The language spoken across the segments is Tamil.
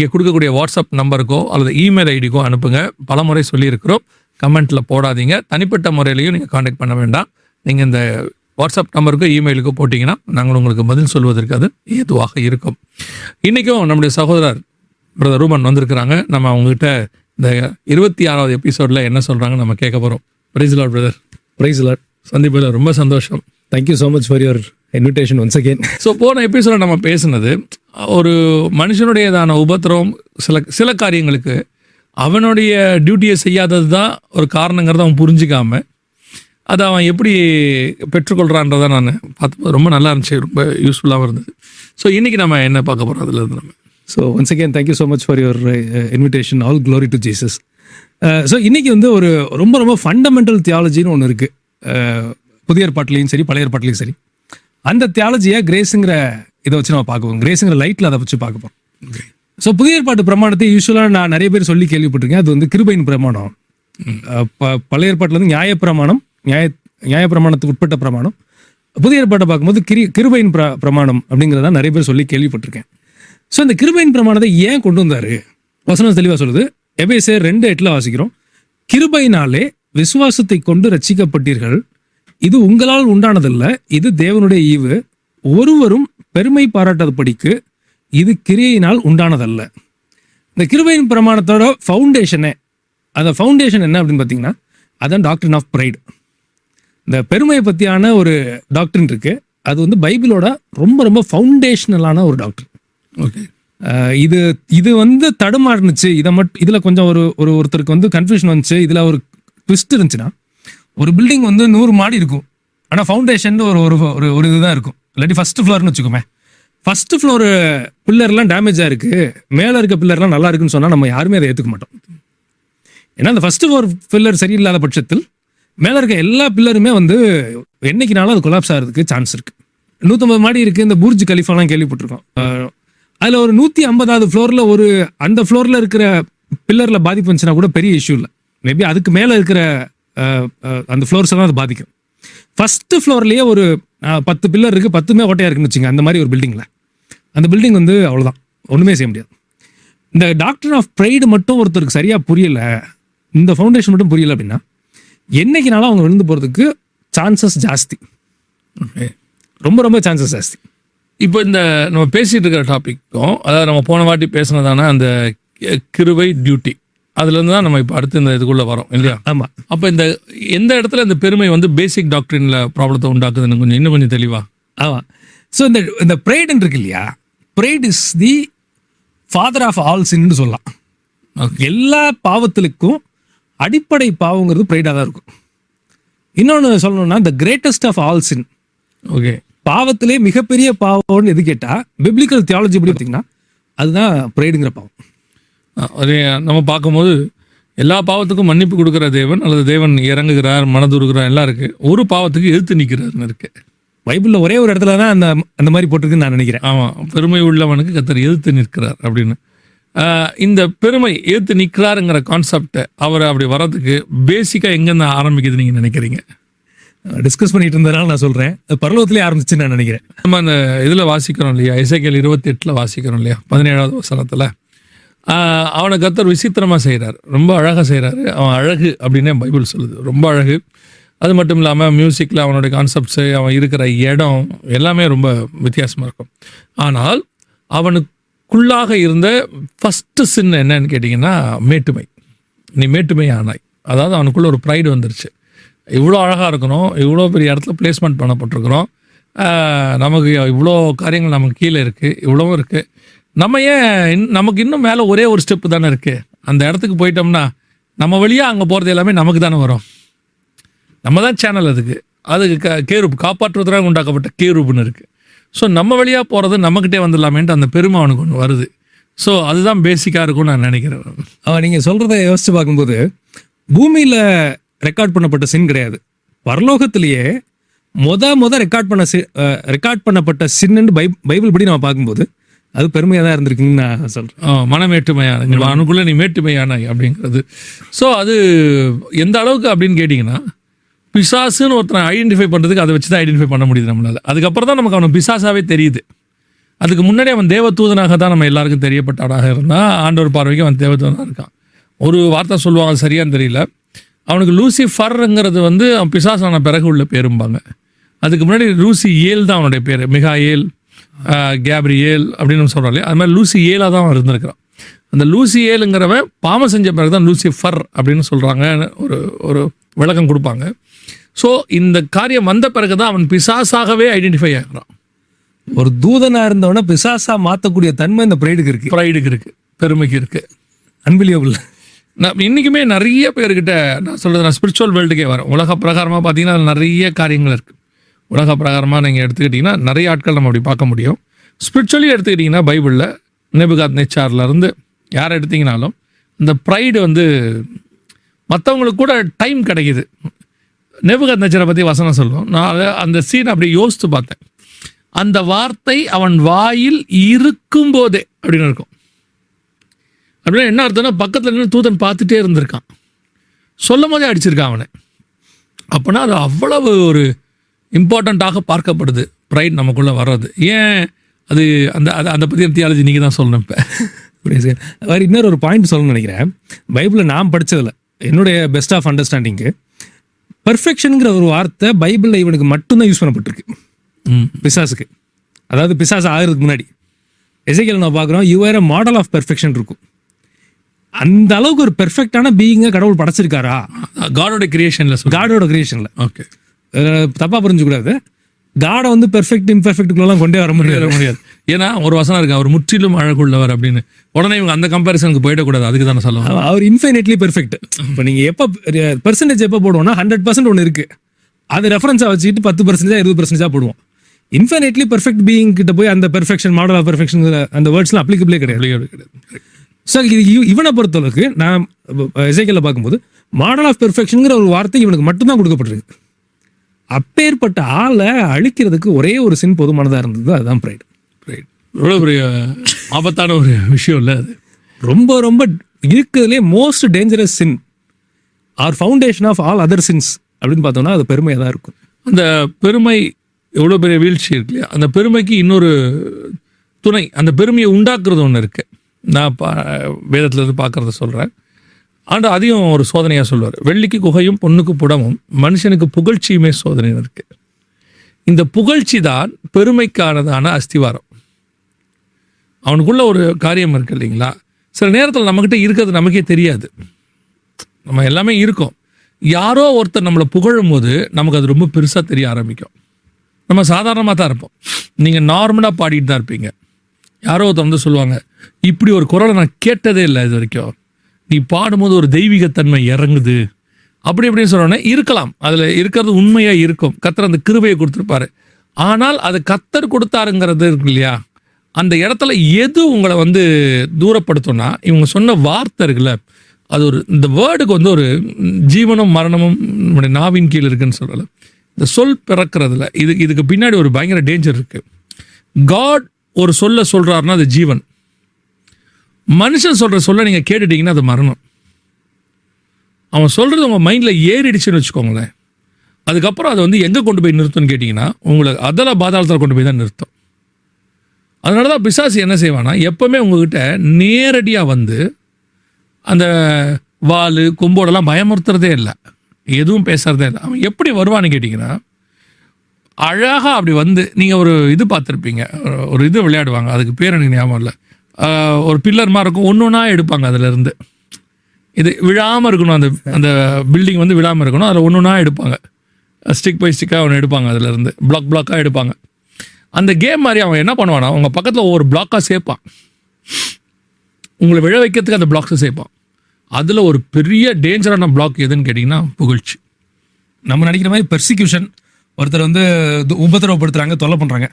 இங்கே கொடுக்கக்கூடிய வாட்ஸ்அப் நம்பருக்கோ அல்லது இமெயில் ஐடிக்கோ அனுப்புங்க. பல முறை சொல்லியிருக்கிறோம், கமெண்ட்டில் போடாதீங்க. தனிப்பட்ட முறையிலையும் நீங்கள் காண்டாக்ட் பண்ண வேண்டாம். நீங்கள் இந்த வாட்ஸ்அப் நம்பருக்கோ இமெயிலுக்கோ போட்டிங்கன்னா நாங்கள் உங்களுக்கு பதில் சொல்வதற்கு அது ஏதுவாக இருக்கும். இன்றைக்கும் நம்முடைய சகோதரர் பிரதர் ரூபன் வந்திருக்கிறாங்க. நம்ம அவங்ககிட்ட இந்த 26வது எபிசோடில் என்ன சொல்கிறாங்க நம்ம கேட்க போகிறோம். Praise Lord brother. Praise Lord. சந்திப்பில் ரொம்ப சந்தோஷம். Thank you so much for your invitation once again. So போன எபிசோடில் நம்ம பேசுனது ஒரு மனுஷனுடையதான உபத்திரவம் சில காரியங்களுக்கு அவனுடைய டியூட்டியை செய்யாதது தான் ஒரு காரணங்கிறத அவன் புரிஞ்சிக்காம அதை அவன் எப்படி பெற்றுக்கொள்கிறான்றதை நான் பார்த்து ரொம்ப நல்லா இருந்துச்சு, ரொம்ப யூஸ்ஃபுல்லாகவும் இருந்தது. ஸோ இன்றைக்கி நம்ம என்ன பார்க்க போகிறோம் அதில் இருந்து நம்ம. So once again thank you so much for your invitation. All glory to Jesus. So இன்றைக்கி வந்து ஒரு ரொம்ப ஃபண்டமெண்டல் தியாலஜின்னு ஒன்று இருக்குது, புதிய ஏற்பாட்டிலையும் சரி பழைய ஏற்பாட்டிலையும் சரி. அந்த தியாலஜியை கிரேஸுங்கிற இதை வச்சு நம்ம பார்க்குவோம், கிரேஸுங்கிற லைட்டில் அதை வச்சு பார்க்க போகிறோம். ஸோ புதிய ஏற்பாட்டு பிரமாணத்தை யூஸ்வலாக நான் நிறைய பேர் சொல்லி கேள்விப்பட்டிருக்கேன். அது வந்து கிருபையின் பிரமாணம். பழைய ஏற்பாட்டில் வந்து நியாயப்பிரமாணத்துக்கு உட்பட்ட பிரமாணம். புதிய ஏற்பாட்டை பார்க்கும்போது கிருபையின் பிரமாணம் அப்படிங்கிறத நிறைய பேர் சொல்லி கேள்விப்பட்டிருக்கேன். ஸோ இந்த கிருபையின் பிரமாணத்தை ஏன் கொண்டு வந்தார்? வசனம் தெளிவாக சொல்லுது. எபேசியர் 2:8 வாசிக்கிறோம். கிருபையினாலே விசுவாசத்தை கொண்டு ரட்சிக்கப்பட்டீர்கள், இது உங்களால் உண்டானதல்ல, இது தேவனுடைய ஈவு, ஒருவரும் பெருமை பாராட்டாதபடிக்கு இது கிரியையினால் உண்டானதல்ல. இந்த கிருபையின் பிரமாணத்தோட ஃபவுண்டேஷனே, அந்த ஃபவுண்டேஷன் என்ன அப்படின்னு பார்த்தீங்கன்னா அதான் டாக்ட்ரின் ஆஃப் ப்ரைடு. இந்த பெருமையை பற்றியான ஒரு டாக்டரின் இருக்குது. அது வந்து பைபிளோட ரொம்ப ஃபவுண்டேஷனலான ஒரு டாக்டர். ஓகே. இது வந்து தடுமாறுனுச்சு, இதில் கொஞ்சம் ஒருத்தருக்கு வந்து கன்ஃபியூஷன் வந்துச்சு, இதில் ஒரு ட்விஸ்ட் இருந்துச்சுன்னா, ஒரு பில்டிங் வந்து 100 மாடி இருக்கும், ஆனால் ஃபவுண்டேஷன் ஒரு இதுதான் இருக்கும். இல்லாட்டி ஃபர்ஸ்ட் ஃப்ளோர்னு வச்சுக்கோமே. ஃபர்ஸ்ட் ஃப்ளோர் பில்லர்லாம் டேமேஜாக இருக்குது, மேலே இருக்க பில்லர்லாம் நல்லா இருக்குன்னு சொன்னால் நம்ம யாருமே அதை ஏற்றுக்க மாட்டோம். ஏன்னா அந்த ஃபர்ஸ்ட் ஃப்ளோர் பில்லர் சரியில்லாத பட்சத்தில் மேலே இருக்க எல்லா பில்லருமே வந்து என்னைக்குனாலும் அது கொலாப்ஸ் ஆகிறதுக்கு சான்ஸ் இருக்குது. 150 மாடி இருக்குது. இந்த பூர்ஜ் கலிஃபாலாம் கேள்விப்பட்டிருக்கோம். அதில் ஒரு 150வது ஃப்ளோரில் அந்த ஃப்ளோரில் இருக்கிற பில்லரில் பாதிப்பு வந்துச்சுன்னா கூட பெரிய இஷ்யூ இல்லை. மேபி அதுக்கு மேலே இருக்கிற அந்த ஃப்ளோர்ஸ் எல்லாம் அது பாதிக்கும். ஃபர்ஸ்ட் ஃப்ளோர்லேயே ஒரு 10 பில்லர் இருக்குது, 10மே ஓட்டையாக இருக்குன்னு வச்சுங்க. அந்த மாதிரி ஒரு பில்டிங்கில் அந்த பில்டிங் வந்து அவ்வளோதான், ஒன்றுமே செய்ய முடியாது. இந்த டாக்டர் ஆஃப் ப்ரைடு மட்டும் ஒருத்தருக்கு சரியாக புரியலை, இந்த ஃபவுண்டேஷன் மட்டும் புரியலை அப்படின்னா என்னைக்குனாலும் அவங்க விழுந்து போகிறதுக்கு சான்சஸ் ஜாஸ்தி. ஓகே. ரொம்ப சான்சஸ் ஜாஸ்தி. இப்போ இந்த நம்ம பேசிகிட்டு இருக்கிற டாப்பிக்கும், அதாவது நம்ம போன வாட்டி பேசினதான அந்த கிருபை டியூட்டி, அதுலேருந்து தான் நம்ம இப்போ அடுத்து இந்த இதுக்குள்ளே வரோம் இல்லையா? ஆமாம். அப்போ எந்த இடத்துல இந்த பெருமை வந்து பேசிக் டாக்டரினில் ப்ராப்ளத்தை உண்டாக்குதுன்னு இன்னும் கொஞ்சம் தெளிவா. ஆமாம். ஸோ இந்த ப்ரைடுன்னு இருக்கு இல்லையா, pride is the father of all சின்னு சொல்லலாம். எல்லா பாவத்திற்கும் அடிப்படை பாவங்கிறது ப்ரைடாக தான் இருக்கும். இன்னொன்று சொல்லணும்னா the greatest of all sin. Okay. பாவத்திலே மிகப்பெரிய பாவம்னு எது கேட்டால் பிப்ளிக்கல் தியாலஜி எப்படி பார்த்தீங்கன்னா அதுதான் ப்ரைடுங்கிற பாவம். அதே நம்ம பார்க்கும்போது எல்லா பாவத்துக்கும் மன்னிப்பு கொடுக்குற தேவன் அல்லது தேவன் இறங்குகிறார், மனதுருகிறார் எல்லாம் இருக்குது. ஒரு பாவத்துக்கு எதிர்த்து நிற்கிறாருன்னு இருக்குது. பைபிளில் ஒரே ஒரு இடத்துல தான் அந்த மாதிரி போட்டிருக்குன்னு நான் நினைக்கிறேன். ஆமாம், பெருமை உள்ளவனுக்கு கர்த்தர் எதிர்த்து நிற்கிறார் அப்படின்னு. இந்த பெருமை எதிர்த்து நிற்கிறாருங்கிற கான்செப்டை அவர் அப்படி வர்றதுக்கு பேசிக்காக எங்கேருந்து ஆரம்பிக்குது நீங்கள் நினைக்கிறீங்க? டிஸ்கஸ் பண்ணிட்டு இருந்ததுனால நான் சொல்கிறேன், பரலோகத்திலே ஆரம்பிச்சுன்னு நான் நினைக்கிறேன். நம்ம அந்த இதில் வாசிக்கிறோம் இல்லையா, எசேக்கியேல் 28 வாசிக்கிறோம் இல்லையா, 17வது வசனத்தில் அவனை கர்த்தர் விசித்திரமாக செய்கிறார், ரொம்ப அழகாக செய்கிறாரு. அவன் அழகு அப்படின்னே பைபிள் சொல்லுது, ரொம்ப அழகு. அது மட்டும் இல்லாமல் மியூசிக்கில் அவனுடைய கான்செப்ட்ஸு, அவன் இருக்கிற இடம் எல்லாமே ரொம்ப வித்தியாசமாக இருக்கும். ஆனால் அவனுக்குள்ளாக இருந்த ஃபஸ்ட்டு சின் என்னன்னு கேட்டிங்கன்னா மேட்டுமை. நீ மேட்டுமை ஆனாய். அதாவது அவனுக்குள்ளே ஒரு ப்ரைடு வந்துருச்சு. இவ்வளோ அழகாக இருக்கணும், இவ்வளோ பெரிய இடத்துல பிளேஸ்மெண்ட் பண்ணப்பட்டிருக்கிறோம், நமக்கு இவ்வளோ காரியங்கள் நமக்கு கீழே இருக்குது, இவ்வளவும் இருக்குது, நம்ம ஏன் நமக்கு இன்னும் மேலே ஒரே ஒரு ஸ்டெப்பு தானே இருக்குது, அந்த இடத்துக்கு போயிட்டோம்னா நம்ம வழியாக அங்கே போகிறது எல்லாமே நமக்கு தானே வரும், நம்ம தான் சேனல் அதுக்கு கேரூப் காப்பாற்றுவதற்காக உண்டாக்கப்பட்ட கேரூப்னு இருக்குது. ஸோ நம்ம வழியாக போகிறது நம்மக்கிட்டே வந்துடலாமேன்ட்டு அந்த பெருமை அவனுக்கு ஒன்று வருது. ஸோ அதுதான் பேசிக்காக இருக்கும்னு நான் நினைக்கிறேன். நீங்கள் சொல்கிறத யோசித்து பார்க்கும்போது பூமியில் ரெக்கார்ட் பண்ணப்பட்ட சின் கிடையாது, பரலோகத்திலேயே ரெக்கார்ட் பண்ணப்பட்ட சின்னு பைபிள் படி நம்ம பார்க்கும்போது அது பெருமையாக தான் இருந்திருக்குன்னு நான் சொல்கிறேன். மனமேட்டுமையான அவனுக்குள்ளே நீ மேட்டுமையானாய் அப்படிங்கிறது. ஸோ அது எந்த அளவுக்கு அப்படின்னு கேட்டிங்கன்னா, பிசாசுன்னு ஒருத்தனை ஐடென்டிஃபை பண்ணுறதுக்கு அதை வச்சு தான் ஐடென்டிஃபை பண்ண முடியுது நம்மளால். அதுக்கப்புறம் தான் நமக்கு அவனை பிசாசாவே தெரியுது. அதுக்கு முன்னாடி அவன் தேவதூதனாக தான் நம்ம எல்லாருக்கும் தெரியப்பட்டாடாக இருந்தால் ஆண்டவர் பார்வைக்கு அவன் தேவதூதனாக இருக்கான். ஒரு வார்த்தை சொல்லுவாங்க, அது சரியான்னு தெரியல. அவனுக்கு லூசிஃபர்ங்கிறது வந்து அவன் பிசாசான பிறகு உள்ள பேரும்பாங்க. அதுக்கு முன்னாடி லூசி ஏல் தான் அவனுடைய பேர். மிகாயேல், கேப்ரியேல் அப்படின்னு சொல்கிறான் இல்லையா, அது மாதிரி லூசி ஏலாக தான் அவன் இருந்திருக்கிறான். அந்த லூசி ஏலுங்கிறவன் பாவம் செஞ்ச பிறகு தான் லூசிஃபர் அப்படின்னு சொல்கிறாங்க, ஒரு விளக்கம் கொடுப்பாங்க. ஸோ இந்த காரியம் வந்த பிறகு தான் அவன் பிசாசாகவே ஐடென்டிஃபை ஆகிறான். ஒரு தூதனா இருந்தவன பிசாசா மாற்றக்கூடிய தன்மை இந்த ப்ரைடுக்கு இருக்கு, பெருமைக்கு இருக்கு. அன்பிலியபிள். நான் இன்றைக்குமே நிறைய பேர்கிட்ட நான் சொல்கிறது, நான் ஸ்பிரிச்சுவல் வேர்ல்டுக்கே வரேன். உலக பிரகாரமாக பார்த்தீங்கன்னா நிறைய காரியங்கள் இருக்குது. உலக பிரகாரமாக நீங்கள் எடுத்துக்கிட்டிங்கன்னா நிறைய ஆட்கள் நம்ம அப்படி பார்க்க முடியும். ஸ்பிரிச்சுவலி எடுத்துக்கிட்டிங்கன்னா பைபிளில் நேபுகாத்நேச்சார்லேருந்து யாரை எடுத்திங்கனாலும் இந்த ப்ரைடு வந்து மற்றவங்களுக்கு கூட டைம் கிடைக்கிது. நேபுகாத்நேச்சாரை பற்றி வசனம் சொல்லுவோம். நான் அந்த சீன் அப்படி யோசித்து பார்த்தேன். அந்த வார்த்தை அவன் வாயில் இருக்கும்போதே அப்படின்னு இருக்கும். அப்படின்னா என்ன அர்த்தம்னா, பக்கத்தில் நின்று தூதன் பார்த்துட்டே இருந்திருக்கான், சொல்லும் போதே அடிச்சிருக்கான் அவனை. அப்போனா அது அவ்வளவு ஒரு இம்பார்ட்டண்ட்டாக பார்க்கப்படுது ப்ரைட் நமக்குள்ளே வர்றது. ஏன் அது அந்த அதை பற்றி தியாலஜி நீங்கள் தான் சொல்லணும். இப்போ வேறு இன்னொரு பாயிண்ட் சொல்லணும்னு நினைக்கிறேன். பைபிளில் நான் படித்ததில் என்னுடைய பெஸ்ட் ஆஃப் அண்டர்ஸ்டாண்டிங்கு பெர்ஃபெக்ஷனுங்கிற ஒரு வார்த்தை பைபிளில் இவனுக்கு மட்டும்தான் யூஸ் பண்ணப்பட்டிருக்கு, பிசாசுக்கு. அதாவது பிசாசு ஆகிறதுக்கு முன்னாடி எசேக்கியேல் நான் பார்க்குறோம், you are a model of perfection இருக்கும். அந்த அளவுக்கு ஒரு பெர்ஃபெக்டான பீயிங்கை கடவுள் படைச்சிருக்காரா? காடோட கிரியேஷனில். ஓகே, தப்பாக புரிஞ்சுக்கூடாது. காடை வந்து பெர்ஃபெக்ட் இம்பெர்ஃபெக்டுக்குள்ளலாம் கொண்டே வர முடியாது. ஏன்னா ஒரு வசனம் இருக்கு, அவர் முற்றிலும் அழகுள்ளவர் அப்படின்னு. உடனே இவங்க அந்த கம்பேரிசனுக்கு போயிடக்கூடாது, அதுக்கு தானே சொல்லுவாங்க. அவர் இன்ஃபைனைட்லி பெர்ஃபெக்ட். இப்போ நீங்கள் எப்போ பெர்சன்டேஜ் எப்போ போடுவோம்னா 100% ஒன்று இருக்குது, அது ரெஃபரன்ஸாக வச்சுக்கிட்டு 10% 20% போடுவோம். இன்ஃபைனைட்லி பெர்ஃபெக்ட் பீயிங் கிட்ட போய் அந்த பெர்ஃபெக்ஷன், மாடல் ஆஃப் பெர்ஃபெக்ஷன் அந்த வேர்ட்ஸ்லாம் அப்ளிகபிளே கிடையாது. ஸோ இவனை பொறுத்தளவுக்கு நான் எசேக்கியேலை பார்க்கும்போது மாடல் ஆஃப் பெர்ஃபெக்ஷனுங்கிற ஒரு வார்த்தை இவனுக்கு மட்டும்தான் கொடுக்கப்பட்டிருக்கு. அப்பேற்பட்ட ஆளை அழிக்கிறதுக்கு ஒரே ஒரு சின் போதுமானதாக இருந்தது, அதுதான் ப்ரைட். எவ்வளோ பெரிய ஆபத்தான ஒரு விஷயம் இல்லை அது. ரொம்ப ரொம்ப இருக்கிறதுலே most dangerous sin are foundation of all other sins அப்படின்னு பார்த்தோம்னா அது பெருமையாக தான் இருக்கும். அந்த பெருமை எவ்வளோ பெரிய வீழ்ச்சி இருக்கு இல்லையா, அந்த பெருமைக்கு இன்னொரு துணை, அந்த பெருமையை உண்டாக்குறது ஒன்று இருக்குது. நான் வேதத்துலேருந்து பார்க்குறத சொல்கிறேன். ஆனால் அதையும் ஒரு சோதனையாக சொல்லுவார். வெள்ளிக்கு குகையும் பொண்ணுக்கு புடமும் மனுஷனுக்கு புகழ்ச்சியுமே சோதனைன்னு இருக்குது. இந்த புகழ்ச்சி தான் பெருமைக்கானதான அஸ்திவாரம். அவனுக்குள்ள ஒரு காரியம் இருக்குது இல்லைங்களா, சில நேரத்தில் நம்மக்கிட்ட இருக்கிறது நமக்கே தெரியாது. நம்ம எல்லாமே இருக்கும், யாரோ ஒருத்தர் நம்மளை புகழும் போது நமக்கு அது ரொம்ப பெருசாக தெரிய ஆரம்பிக்கும். நம்ம சாதாரணமாக தான் இருப்போம், நீங்கள் நார்மலாக பாடிட்டு தான் இருப்பீங்க. யாரோ ஒருத்தர் வந்து சொல்லுவாங்க, இப்படி ஒரு குரலை நான் கேட்டதே இல்லை இது வரைக்கும், நீ பாடும்போது ஒரு தெய்வீகத்தன்மை இறங்குது அப்படி இப்படின்னு சொன்னோன்னே இருக்கலாம், அதில் இருக்கிறது உண்மையாக இருக்கும், கர்த்தர் அந்த கிருபையை கொடுத்துருப்பாரு. ஆனால் அது கர்த்தர் கொடுத்தாருங்கிறது இருக்கு இல்லையா, அந்த இடத்துல எது உங்களை வந்து தூரப்படுத்தும்னா இவங்க சொன்ன வார்த்தை இருக்குல்ல, அது ஒரு இந்த வேர்டுக்கு வந்து ஒரு ஜீவனும் மரணமும் நம்முடைய நாவின் கீழ் இருக்குன்னு சொல்லலை. இந்த சொல் பிறக்கிறதுல இதுக்கு பின்னாடி ஒரு பயங்கர டேஞ்சர் இருக்குது. காட் ஒரு சொல்கிறாருன்னா அது ஜீவன். மனுஷன் சொல்கிற சொல்ல நீங்கள் கேட்டுட்டீங்கன்னா அது மரணம். அவன் சொல்கிறது உங்கள் மைண்டில் ஏறிடுச்சுன்னு வச்சுக்கோங்களேன், அதுக்கப்புறம் அதை வந்து எங்கே கொண்டு போய் நிறுத்தும்னு கேட்டிங்கன்னா உங்களை அதில் பாதாளத்தில் கொண்டு போய் தான் நிறுத்தும். அதனால தான் பிசாசு என்ன செய்வானா, எப்போவுமே உங்ககிட்ட நேரடியாக வந்து அந்த வால் கொம்போடெல்லாம் பயமுறுத்துறதே இல்லை, எதுவும் பேசுகிறதே இல்லை. அவன் எப்படி வருவான்னு கேட்டிங்கன்னா, அழகாக அப்படி வந்து நீங்கள் ஒரு இது பார்த்துருப்பீங்க, ஒரு இது விளையாடுவாங்க, அதுக்கு பேர் எனக்கு ஞாபகம் இல்லை, ஒரு பில்லர் மாதிரி இருக்கும், ஒன்று ஒன்றா எடுப்பாங்க அதிலேருந்து, இது விழாமல் இருக்கணும், அந்த அந்த பில்டிங் வந்து விழாமல் இருக்கணும், அதில் ஒன்று ஒன்றா எடுப்பாங்க, ஸ்டிக் பை ஸ்டிக்காக ஒன்று எடுப்பாங்க, அதிலேருந்து பிளாக்காக எடுப்பாங்க. அந்த கேம் மாதிரி அவன் என்ன பண்ணுவானா, உங்கள் பக்கத்தில் ஒவ்வொரு பிளாக்காக சேர்ப்பான், உங்களை விழ வைக்கிறதுக்கு அந்த பிளாக்ஸை சேர்ப்பான். அதில் ஒரு பெரிய டேஞ்சரான பிளாக் எதுன்னு கேட்டிங்கன்னா புகழ்ச்சி. நம்ம நினைக்கிற மாதிரி பெர்சிக்யூஷன், ஒருத்தர் வந்து உபத்திரவப்படுத்துகிறாங்க, தொல்லை பண்ணுறாங்க,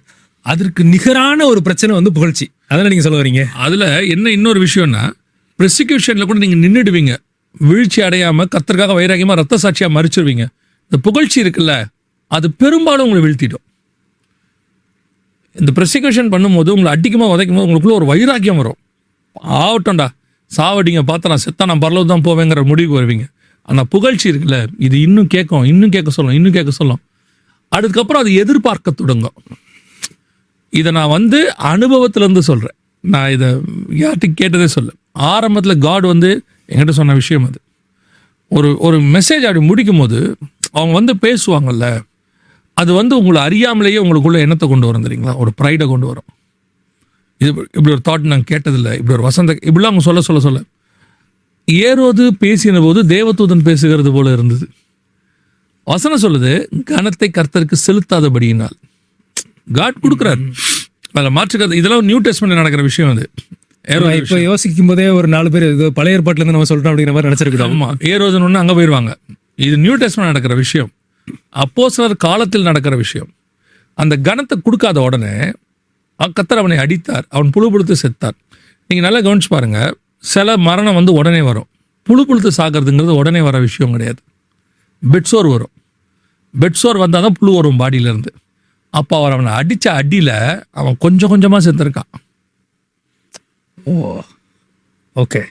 அதற்கு நிகரான ஒரு பிரச்சனை வந்து புகழ்ச்சி. அதெல்லாம் நீங்கள் சொல்ல வரீங்க. அதில் என்ன இன்னொரு விஷயம்னா, ப்ரெசிக்யூஷனில் கூட நீங்கள் நின்றுடுவீங்க, வீழ்ச்சி அடையாமல் கர்த்தருக்காக வைராகியமாக ரத்த சாட்சியாக மறிச்சிருவீங்க. இந்த புகழ்ச்சி இருக்குல்ல, அது பெரும்பாலும் உங்களை வீழ்த்திடும். இந்த ப்ரெசிக்யூஷன் பண்ணும்போது உங்களை அடிக்குமா உதைக்கும் போது உங்களுக்குள்ள ஒரு வைராக்கியம் வரும், ஆகட்டும்டா சாவடிங்க பார்த்தா நான் செத்தா நான் பரலவு தான் போவேங்கிற முடிவுக்கு வருவீங்க. ஆனால் புகழ்ச்சி இருக்குல்ல, இது இன்னும் கேட்கும், இன்னும் கேட்க சொல்லும், இன்னும் கேட்க சொல்லும். அதுக்கப்புறம் அது எதிர்பார்க்க தொடங்கும். இதை நான் வந்து அனுபவத்திலேருந்து சொல்கிறேன். நான் இதை யார்கிட்ட கேட்டதே சொல்ல. ஆரம்பத்தில் காட் வந்து என்கிட்ட சொன்ன விஷயம் அது. ஒரு மெசேஜ் அப்படி முடிக்கும் போது அவங்க வந்து பேசுவாங்கல்ல, அது வந்து உங்களை அறியாமலேயே உங்களுக்குள்ள எண்ணத்தை கொண்டு வரும் தெரியுங்களா, ஒரு ப்ரைடை கொண்டு வரும். இது இப்படி ஒரு தாட் நாங்கள் கேட்டதில்லை, இப்படி ஒரு வசந்த இப்படிலாம் அவங்க சொல்ல ஏரோது பேசின போது தேவதூதன் பேசுகிறது போல இருந்தது. வசனம் சொல்லுது, கனத்தை கர்த்தருக்கு செலுத்தாதபடியினால். காட் கொடுக்குறாரு, அதில் மாற்றுக்கிறது. இதெல்லாம் நியூ டெஸ்ட்மென்ட்ல நடக்கிற விஷயம் அது. இப்போ யோசிக்கும் போதே ஒரு 4 பேர் இது பழைய ஏற்பாட்டுல இருந்து நம்ம சொல்றோம் அப்படிங்கிற மாதிரி நினைச்சிருக்கோம். ஆமா, ஏரோதன் ஒன்று அங்கே போயிடுவாங்க. இது நியூ டெஸ்ட்மென்ட் நடக்கிற விஷயம், அப்போஸ்தலர் காலத்தில் நடக்கிற விஷயம். அந்த கனத்தை கொடுக்காத உடனே கர்த்தர் அவனை அடித்தார், அவன் புழு புழுத்து செத்தார். நீங்கள் நல்லா கவனிச்சு பாருங்க, சில மரணம் வந்து உடனே வரும். புழு புழுத்து சாகிறதுங்கிறது உடனே வர விஷயம் கிடையாது. பெட்சோர் வரும், பெட்சோர் வந்தால் தான் புழு வரும் பாடியிலேருந்து. அப்போ அவர் அவனை அடித்த அடியில் அவன் கொஞ்சம் கொஞ்சமாக செத்துருக்கான். ஓ ஓகே.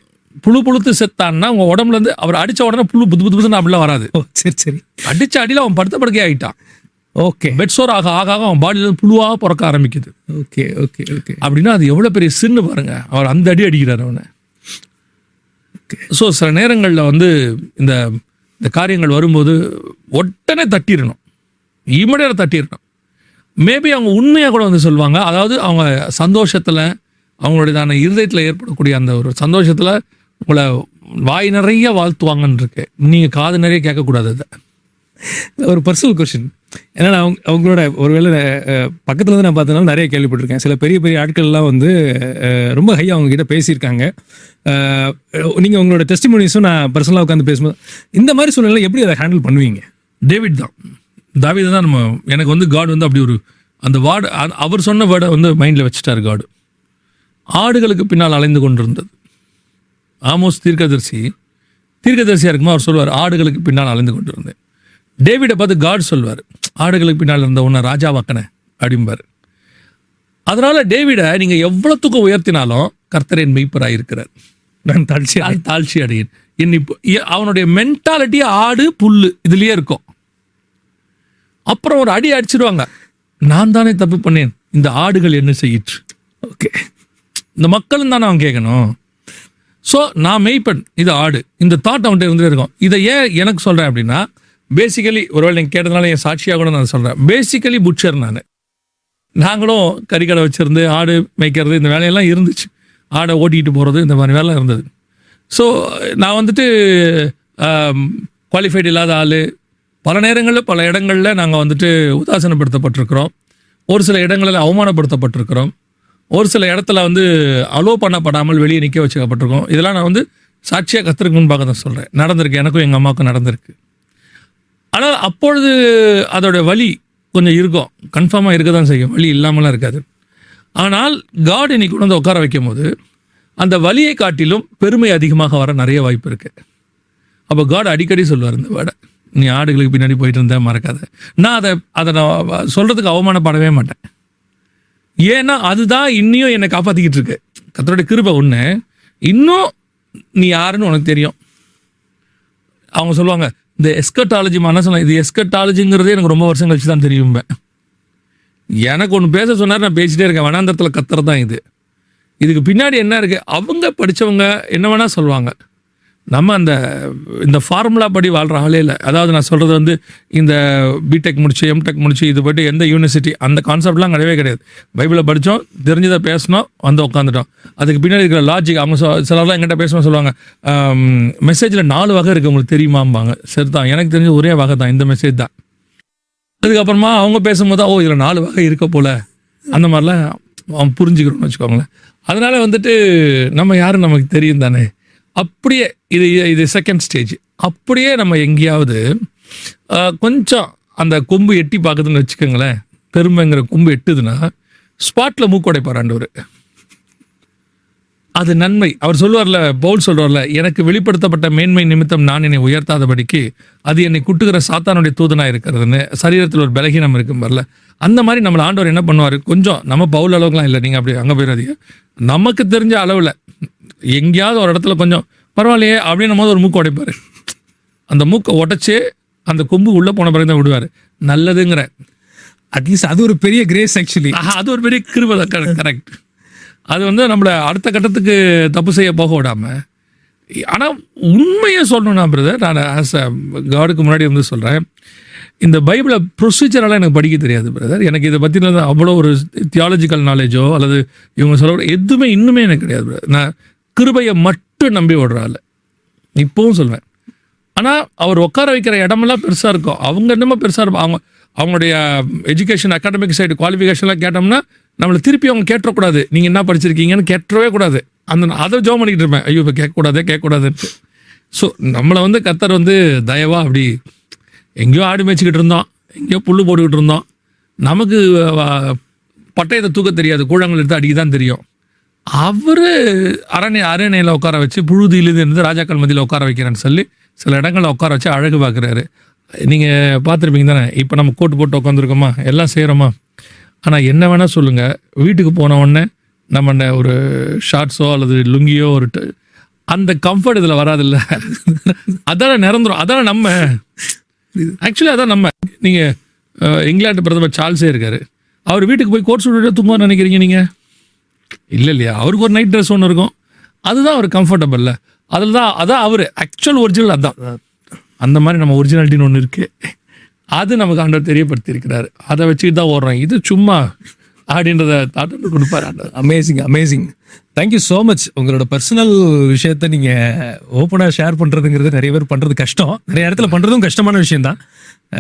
புழு புழுத்து செத்தான்னா உங்கள் உடம்புலேருந்து அவர் அடித்த உடனே புழு புது புது புதுன்னு அப்படிலாம் வராது. ஓ சரி. அடித்த அடியில் அவன் படுத்த படுக்கை ஆகிட்டான். ஓகே. பெட்சோர் ஆக ஆக அவன் பாடியிலேருந்து புழுவாக பிறக்க ஆரம்பிக்குது. Okay okay okay. அப்படின்னா அது எவ்வளோ பெரிய சின்னு பாருங்க. அவர் அந்த அடி அடிக்கிறார் அவனை. ஸோ சில நேரங்களில் வந்து இந்த இந்த காரியங்கள் வரும்போது உடனே தட்டிடணும், இமீடியட்டாக தட்டிடணும். மேபி அவங்க உண்மையாக கூட வந்து சொல்லுவாங்க. அதாவது அவங்க சந்தோஷத்தில், அவங்களுடையதான இருதயத்தில் ஏற்படக்கூடிய அந்த ஒரு சந்தோஷத்தில் உங்களை வாய் நிறைய வாழ்த்துவாங்கன்னு இருக்கு. நீங்கள் காது நிறைய கேட்கக்கூடாது. அதை ஒரு பர்சனல் கொஸ்டின். ஏன்னா நான் அவங்களோட ஒருவேளை பக்கத்தில் வந்து நான் பார்த்ததுனால நிறைய கேள்விப்பட்டிருக்கேன். சில பெரிய பெரிய ஆட்கள்லாம் வந்து ரொம்ப ஹையாக அவங்ககிட்ட பேசியிருக்காங்க. நீங்கள் உங்களோட டெஸ்டிமோனிஸும் நான் பர்சனலாக உட்காந்து பேசும்போது இந்த மாதிரி சூழ்நிலை எப்படி அதை ஹேண்டில் பண்ணுவீங்க? டேவிட் தான், தாவீது தான். நம்ம எனக்கு வந்து காட் வந்து அப்படி ஒரு அந்த வார்டு, அவர் சொன்ன வேர்டை வந்து மைண்டில் வச்சுட்டார் காடு. ஆடுகளுக்கு பின்னால் அலைந்து கொண்டிருந்தது. ஆமோஸ் தீர்க்கதரிசியாக இருக்குமா அவர் சொல்லுவார், ஆடுகளுக்கு பின்னால் அலைந்து கொண்டிருந்தேன். டேவிடை பார்த்து காட் சொல்வார், ஆடுகளுக்கு பின்னால் இருந்த உன்னை ராஜாவாக்கன அப்படிம்பார். அதனால டேவிடை நீங்கள் எவ்வளோத்துக்கும் உயர்த்தினாலும் கர்த்தர் என் மெய்ப்பராக இருக்கிறார், நான் தாழ்ச்சி அடையேன். அவனுடைய மென்டாலிட்டி ஆடு புல்லு இதுலயே இருக்கும். அப்புறம் ஒரு அடி அடிச்சிருவாங்க, நான் தானே தப்பு பண்ணேன், இந்த ஆடுகள் என்ன செய்யிற்று. ஓகே, இந்த மக்களும் தானே அவன் கேட்கணும். ஸோ நான் மெய்ப்பன், இது ஆடு, இந்த தாட் அவன்கிட்ட இருந்துகிட்டே இருக்கும். இதை ஏன் எனக்கு சொல்கிறேன் அப்படின்னா, பேசிக்கலி ஒருவேளை நீங்கள் கேட்டதுனால என் சாட்சியாக கூட நான் சொல்கிறேன். பேசிக்கலி புட்சர் நாங்களும் கறிக்கடை வச்சுருந்து ஆடு மேய்க்கிறது இந்த வேலையெல்லாம் இருந்துச்சு. ஆடை ஓட்டிகிட்டு போகிறது இந்த மாதிரி வேலை இருந்தது. ஸோ நான் வந்துட்டு குவாலிஃபைடு இல்லாத ஆள். பல நேரங்களில் பல இடங்களில் நாங்கள் வந்துட்டு உதாசனப்படுத்தப்பட்டிருக்கிறோம். ஒரு சில இடங்களில் அவமானப்படுத்தப்பட்டிருக்கிறோம். ஒரு சில இடத்துல வந்து அலோ பண்ணப்படாமல் வெளியே நிற்க வச்சுக்கப்பட்டிருக்கோம். இதெல்லாம் நான் வந்து சாட்சியாக கற்றுருக்குன்னு பார்க்க தான் சொல்கிறேன். நடந்திருக்கு, எனக்கும் எங்கள் அம்மாவுக்கும் நடந்திருக்கு. ஆனால் அப்பொழுது அதோட வலி கொஞ்சம் இருக்கும், கன்ஃபார்மாக இருக்க தான் செய்யும், வலி இல்லாமலாம் இருக்காது. ஆனால் காட் இன்னைக்கு கொண்டு வந்து உட்கார வைக்கும் போது அந்த வலியை காட்டிலும் பெருமை அதிகமாக வர நிறைய வாய்ப்பு இருக்குது. அப்போ காட் அடிக்கடி சொல்லுவார் இந்த வேர்டை, நீ ஆடுகளுக்கு பின்னாடி போயிட்டு இருந்த மறக்காத. நான் அதை நான் சொல்கிறதுக்கு அவமானப்படவே மாட்டேன். ஏன்னா அதுதான் இன்னும் என்னை காப்பாற்றிக்கிட்டு இருக்கு. கர்த்தருடைய கிருபை ஒன்று, இன்னும் நீ யாருன்னு உனக்கு தெரியும். அவங்க சொல்லுவாங்க இந்த எஸ்கட்டாலஜி மனசில், இது எஸ்கட்டாலஜிங்கிறதே எனக்கு ரொம்ப வருஷம் கழிச்சு தான் தெரியும். எனக்கு ஒன்று பேச சொன்னார், நான் பேசிகிட்டே இருக்கேன். வனாந்தரத்தில் கத்துறது தான் இது. இதுக்கு பின்னாடி என்ன இருக்குது, அவங்க படித்தவங்க என்ன வேணால் சொல்லுவாங்க. நம்ம இந்த ஃபார்முலா படி வாழ்கிற ஆளே இல்லை. அதாவது நான் சொல்கிறது வந்து இந்த பிடெக் முடிச்சு எம்டெக் முடிச்சு இது போய்ட்டு எந்த யூனிவர்சிட்டி அந்த கான்செப்ட்லாம் கிடையவே கிடையாது. பைபிளை படித்தோம், தெரிஞ்சதை பேசினோம், வந்து உட்காந்துட்டோம். அதுக்கு பின்னாடி இருக்கிற லாஜிக், அவங்க சிலர்லாம் எங்கிட்ட பேசுவோம் சொல்லுவாங்க, மெசேஜில் 4 வகை இருக்குது உங்களுக்கு தெரியுமாம்பாங்க. சரி தான், எனக்கு தெரிஞ்ச ஒரே வகை தான் இந்த மெசேஜ் தான். அதுக்கப்புறமா அவங்க பேசும்போது தான், ஓ இதில் 4 வகை இருக்க போல், அந்த மாதிரிலாம் அவன் புரிஞ்சுக்கிறோன்னு வச்சுக்கோங்களேன். அதனால் வந்துட்டு நம்ம யாரும் நமக்கு தெரியும் தானே. அப்படியே இது செகண்ட் ஸ்டேஜ். அப்படியே நம்ம எங்கேயாவது கொஞ்சம் அந்த கொம்பு எட்டி பார்க்குதுன்னு வச்சுக்கோங்களேன், பெருமைங்கிற கொம்பு எட்டுதுன்னா ஸ்பாட்டில் மூக்கொடைப்பார் ஆண்டவர். அது நன்மை. அவர் சொல்லுவார்ல, பவுல் சொல்லுவார்ல, எனக்கு வெளிப்படுத்தப்பட்ட மேன்மை நிமித்தம் நான் என்னை உயர்த்தாதபடிக்கு அது என்னை குட்டுகிற சாத்தானுடைய தூதனாக இருக்கிறதுன்னு. சரீரத்தில் ஒரு பலகீனம் இருக்கும் வரல, அந்த மாதிரி நம்மளை ஆண்டவர் என்ன பண்ணுவார், கொஞ்சம் நம்ம பவுல் அளவுக்குலாம் இல்லை, நீங்கள் அப்படி அங்கே போயிடாதீங்க, நமக்கு தெரிஞ்ச அளவில் எங்கேயாவது ஒரு இடத்துல கொஞ்சம் பரவாயில்லையே அப்படின்னும் போது ஒரு மூக்கு உடைப்பார். அந்த மூக்கை உடைச்சி அந்த கொம்பு உள்ளே போன பிறகு தான் விடுவார். நல்லதுங்கிற அட்லீஸ்ட் அது ஒரு பெரிய கிரேஸ் ஆக்சுவலி. அது ஒரு பெரிய கிருபை. கரெக்ட். அது வந்து நம்மளை அடுத்த கட்டத்துக்கு தப்பு செய்ய போக விடாம. ஆனால் உண்மையை சொல்லணும்னா பிரதர், நான் ஆஸ் அ காடுக்கு முன்னாடி வந்து சொல்கிறேன், இந்த பைபிளை ப்ரொசீஜரெல்லாம் எனக்கு படிக்க தெரியாது பிரதர். எனக்கு இதை பற்றின அவ்வளோ ஒரு தியாலஜிக்கல் நாலேஜோ அல்லது இவங்க சொல்ல எதுவுமே இன்னுமே எனக்கு கிடையாது பிரதர். நான் கிருபையை மட்டும் நம்பி ஓடுறாள் இப்போவும் சொல்வேன். ஆனால் அவர் உட்கார வைக்கிற இடமெல்லாம் பெருசாக இருக்கும். அவங்க என்னமோ பெருசாக இருக்கும். அவங்களுடைய எஜுகேஷன் அகாடமிக் சைடு குவாலிஃபிகேஷன்லாம் கேட்டோம்னா நம்மளை திருப்பி அவங்க கேட்டக்கூடாது, நீங்கள் என்ன படிச்சிருக்கீங்கன்னு கேட்டவே கூடாது. அதை ஜோம் பண்ணிக்கிட்டு இருப்பேன், ஐயோ இப்போ கேட்கக்கூடாதுன்ட்டு. ஸோ நம்மளை வந்து கர்த்தர் வந்து தயவா அப்படி எங்கேயோ ஆடு மேய்ச்சிக்கிட்டு இருந்தோம், எங்கேயோ புல் போட்டுக்கிட்டு இருந்தோம். நமக்கு பட்டயத்தை தூக்க தெரியாது, கூழாங்கல் எடுத்து அடிக்க தான் தெரியும். அவர் அரணையில் உட்கார வச்சு புழுதியிலிருந்து இருந்து ராஜாக்கள் மத்தியில் உட்கார வைக்கிறேன்னு சொல்லி சில இடங்களில் உட்கார வச்சு அழகு பார்க்குறாரு. நீங்கள் பார்த்துருப்பீங்க தானே. இப்போ நம்ம கோட்டு போட்டு உட்காந்துருக்கோமா, எல்லாம் செய்கிறோமா. ஆனால் என்ன வேணால் சொல்லுங்கள், வீட்டுக்கு போன உடனே நம்ம ஒரு ஷார்ட்ஸோ அல்லது லுங்கியோ ஒரு அந்த கம்ஃபர்ட் இதில் வராதில்ல. அதான நிரந்தரம், அதான நம்ம ஆக்சுவலி அதான் நம்ம. நீங்கள் இங்கிலாந்து பிரதமர் சார்ல்ஸே இருக்கார், அவர் வீட்டுக்கு போய் கோட் சூட் தூங்க நினைக்கிறீங்க நீங்கள்? இல்லை இல்லையா, அவருக்கு ஒரு நைட் ட்ரெஸ் ஒன்று இருக்கும், அதுதான் அவர் கம்ஃபர்டபுள். அதில் தான் அதான் அவர் ஆக்சுவல் ஒரிஜினல். அதுதான் அந்த மாதிரி நம்ம ஒரிஜினாலிட்டின்னு ஒன்று இருக்குது, அது நமக்கு ஆண்டவர் தெரியப்படுத்தியிருக்கிறாரு. அதை வச்சுக்கிட்டு தான் ஓடுறோம். இது சும்மா அப்படின்றத தாட்டு கொடுப்பாரு. அமேசிங். Thank you so much. உங்களோட பர்சனல் விஷயத்த நீங்கள் ஓப்பனாக ஷேர் பண்ணுறதுங்கிறது நிறைய பேர் பண்ணுறது கஷ்டம், நிறைய இடத்துல பண்ணுறதும் கஷ்டமான விஷயம் தான்.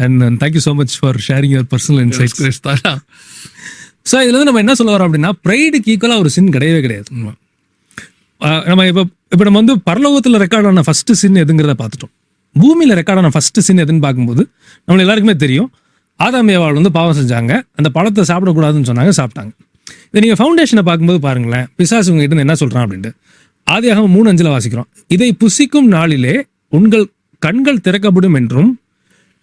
And thank you so much for sharing your personal insights. So இதில் வந்து நம்ம என்ன சொல்ல வரோம் அப்படின்னா, ப்ரைடுக்கு ஈக்குவலாக ஒரு சின் கிடையவே கிடையாது. நம்ம இப்போ நம்ம வந்து பரலோகத்தில் ரெக்கார்ட் ஆன ஃபஸ்ட்டு சின் எதுங்கிறத பார்த்துட்டோம். பூமியில் ரெக்கார்ட் ஆன ஃபஸ்ட்டு சின் எதுன்னு பார்க்கும்போது நம்மள எல்லாருக்குமே தெரியும், ஆதாம் ஏவாள் வந்து பாவம் செஞ்சாங்க, அந்த பழத்தை சாப்பிடக்கூடாதுன்னு சொன்னாங்க, சாப்பிட்டாங்க. இதை நீங்கள் ஃபவுண்டேஷனை பார்க்கும்போது பாருங்களேன், பிசாசு உங்ககிட்ட என்ன சொல்கிறான் அப்படின்ட்டு. ஆதியாகமம் 3:5 வாசிக்கிறோம், இதை புசிக்கும் நாளிலே உங்கள் கண்கள் திறக்கப்படும் என்றும்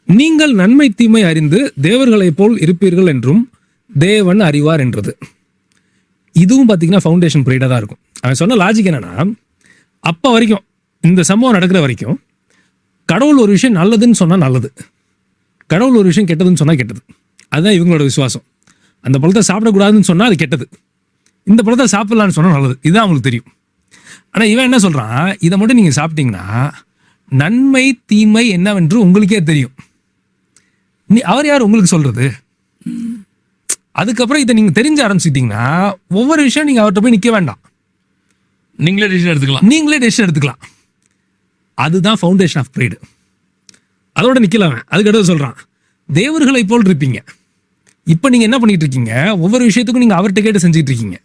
நீங்கள் நன்மை தீமை அறிந்து தேவர்களைப் போல் இருப்பீர்கள் என்றும் தேவன் அறிவார் என்றது. இதுவும் பார்த்தீங்கன்னா ஃபவுண்டேஷன் ப்ரைடாக தான் இருக்கும். அவன் சொன்ன லாஜிக் என்னன்னா, அப்போ வரைக்கும் இந்த சம்பவம் நடக்கிற வரைக்கும் கடவுள் ஒரு விஷயம் நல்லதுன்னு சொன்னால் நல்லது, கடவுள் ஒரு விஷயம் கெட்டதுன்னு சொன்னால் கெட்டது. அதுதான் இவங்களோட விசுவாசம். அந்த பழத்தை சாப்பிடக்கூடாதுன்னு சொன்னால் அது கெட்டது, இந்த பழத்தை சாப்பிடலான்னு சொன்னால் நல்லது. இதுதான் அவங்களுக்கு தெரியும். ஆனால் இவன் என்ன சொல்கிறான், இதை மட்டும் நீங்கள் சாப்பிட்டீங்கன்னா நன்மை தீமை என்னவென்று உங்களுக்கே தெரியும். அவர் யார் உங்களுக்கு சொல்கிறது? அதுக்கப்புறம் இதை நீங்கள் தெரிஞ்ச ஆரம்பிச்சிட்டிங்கன்னா ஒவ்வொரு விஷயம் நீங்கள் அவர்கிட்ட போய் நிற்க வேண்டாம், நீங்களே டெசிஷன் எடுத்துக்கலாம். அதுதான் ஃபவுண்டேஷன் ஆஃப் ப்ரைடு. அதோட நிற்கலாம். அதுக்கடுத்து சொல்கிறான், தேவர்களை போல் இருப்பீங்க. இப்போ நீங்கள் என்ன பண்ணிட்டு இருக்கீங்க, ஒவ்வொரு விஷயத்துக்கும் நீங்கள் அவர்கிட்ட கேட்டு செஞ்சுட்டு இருக்கீங்க.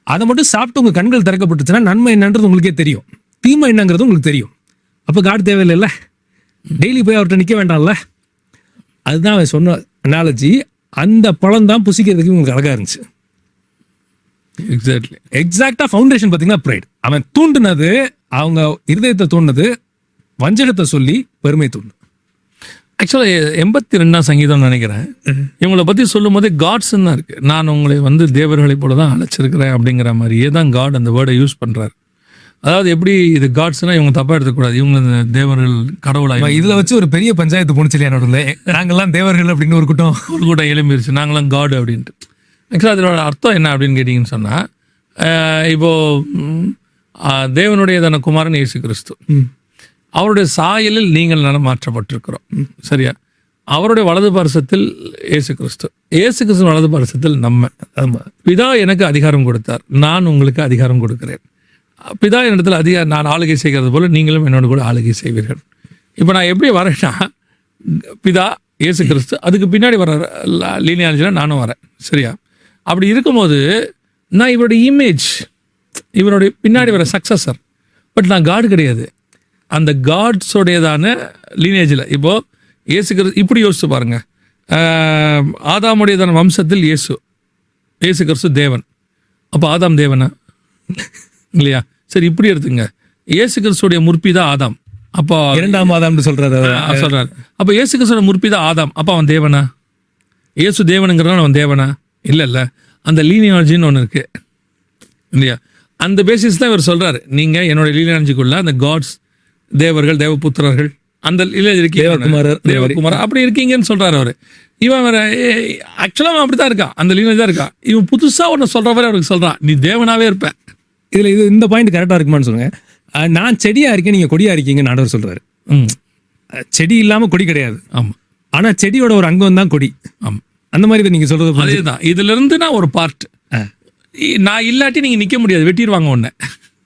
அதை மட்டும் சாப்பிட்டு உங்கள் கண்கள் திறக்கப்பட்டுச்சுன்னா நன்மை என்னன்றது உங்களுக்கே தெரியும், தீமை என்னங்கிறது உங்களுக்கு தெரியும். அப்போ காடு தேவையில்லைல்ல, டெய்லி போய் அவர்கிட்ட நிற்க வேண்டாம்ல. அதுதான் அவன் சொன்ன அனாலஜி. அந்த பழம் தான் புசிக்கிறதுக்கு உங்களுக்கு அழகாக இருந்துச்சு. எக்ஸாக்டாக ஃபவுண்டேஷன் பார்த்தீங்கன்னா ப்ரைட். அவன் தூண்டினது, அவங்க இருதயத்தை தூண்டினது வஞ்சகத்தை சொல்லி பெருமை தூண்டு. ஆக்சுவலாக 82ஆம் சங்கீதம் நினைக்கிறேன், இவங்களை பற்றி சொல்லும் போதே காட்ஸ்ன்னு தான் இருக்குது. நான் உங்களை வந்து தேவர்களை போல தான் அழைச்சிருக்கிறேன் அப்படிங்கிற மாதிரியே தான் காட் அந்த வேர்டை யூஸ் பண்ணுறாரு. அதாவது எப்படி இது காட்ஸ்னா இவங்க தப்பாக எடுத்துக்கூடாது, இவங்க தேவர்கள் கடவுளாக. இதில் வச்சு ஒரு பெரிய பஞ்சாயத்து போணுச்சு இல்லையா நடுவில், நாங்கள்லாம் தேவர்கள் அப்படின்னு ஒரு கூட்டம் எழும்பிருச்சு, நாங்களாம் காடு அப்படின்ட்டு. ஆக்சுவலாக அதோட அர்த்தம் என்ன அப்படின்னு கேட்டிங்கன்னு சொன்னால், இப்போது தேவனுடைய குமாரன் இயேசு கிறிஸ்து, அவருடைய சாயலில் நீங்கள் நலம் மாற்றப்பட்டிருக்கிறோம், சரியா? அவருடைய வலது பாரசத்தில் இயேசு கிறிஸ்து வலது பாரசத்தில் நம்ம. பிதா எனக்கு அதிகாரம் கொடுத்தார், நான் உங்களுக்கு அதிகாரம் கொடுக்கிறேன். பிதா என்னிடத்தில் அதிகாரம், நான் ஆளுகை செய்கிறது போல நீங்களும் என்னோட கூட ஆளுகை செய்வீர்கள். இப்போ நான் எப்படி வரேன்னா, பிதா இயேசு கிறிஸ்து, அதுக்கு பின்னாடி வர லீனியாலஜியில் நானும் வரேன், சரியா? அப்படி இருக்கும்போது நான் இவருடைய இமேஜ், இவருடைய பின்னாடி வர சக்சஸர். பட் நான் காடு கிடையாது, அந்த காட்ஸோடையதான லீனேஜில். இப்போது இயேசு கிறிஸ்து இப்படி யோசிச்சு பாருங்கள், ஆதாமுடையதான வம்சத்தில் இயேசு கிறிஸ்து தேவன். அப்போ ஆதாம் தேவனா இல்லையா? சரி, இப்படி எடுத்துங்க, இயேசு கிறிஸ்துடைய முற்பிதா ஆதாம், அப்போ 2ஆம் ஆதாம்னு சொல்கிறாரு. அப்போ இயேசு கிறிஸ்துவோட முற்பிதா ஆதாம், அப்போ அவன் தேவனா? இயேசு தேவனுங்கிறவன் அவன் தேவனா? இல்லை. அந்த லீனியாலஜின்னு ஒன்று இருக்குது இல்லையா? அந்த பேசிஸ் தான் இவர் சொல்கிறார், நீங்கள் என்னோட லீனியாலஜிக்குள்ள அந்த காட்ஸ், தேவர்கள், தேவபுத்திரர்கள் அந்த தேவகுமார் அப்படி இருக்கீங்கன்னு சொல்றாரு அவரு. இவன் வேற ஆக்சுவலா அவன் அப்படித்தான் இருக்கான், அந்த லீனேஜ் தான் இருக்கான். இவன் புதுசா ஒன்னு சொல்ற மாதிரி அவருக்கு சொல்றான், நீ தேவனாவே இருப்ப. இதுல இந்த பாயிண்ட் கரெக்டா இருக்குமான்னு சொல்லுங்க. நான் செடியா இருக்கேன், நீங்க கொடியா இருக்கீங்கன்னு ஆண்டவர் சொல்றாரு. செடி இல்லாம கொடி கிடையாது. ஆமா. ஆனா செடியோட ஒரு அங்கம் தான் கொடி. ஆமா. அந்த மாதிரி நீங்க சொல்றது அதேதான். இதுல இருந்து நான் ஒரு பார்ட், நான் இல்லாட்டி நீங்க நிக்க முடியாது, வெட்டிடுவாங்க உன்ன.